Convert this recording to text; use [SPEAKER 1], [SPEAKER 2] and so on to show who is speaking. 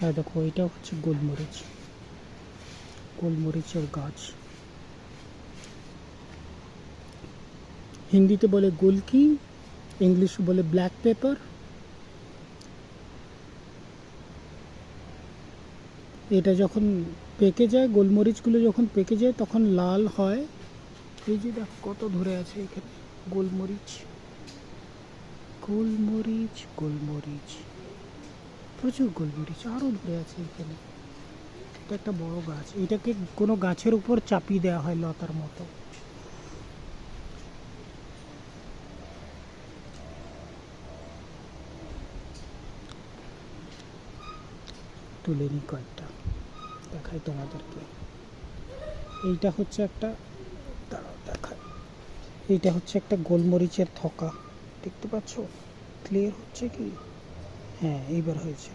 [SPEAKER 1] আর দেখো এটা হচ্ছে গোলমরিচ, গোলমরিচের গাছ। হিন্দিতে বলে গোলকি, ইংলিশে বলে ব্ল্যাক পেপার। এটা যখন পেকে যায়, গোলমরিচগুলো যখন পেকে যায় তখন লাল হয়। এই যে দেখো কত ধরে আছে এখানে গোলমরিচ, গোলমরিচ গোলমরিচ, প্রচুর গোলমরিচ আরও ধরে আছে এখানে। এটা একটা বড় গাছ, এটাকে কোনো গাছের উপর চাপিয়ে দেওয়া হয় লতার মতো। তুলে নিই কয়েকটা, দেখাই তোমাদেরকে। এইটা হচ্ছে একটা, দাঁড়াও দেখাই। এইটা হচ্ছে একটা গোলমরিচের থোকা, দেখতে পাচ্ছ? ক্লিয়ার হচ্ছে কি? হ্যাঁ এইবার হয়েছে।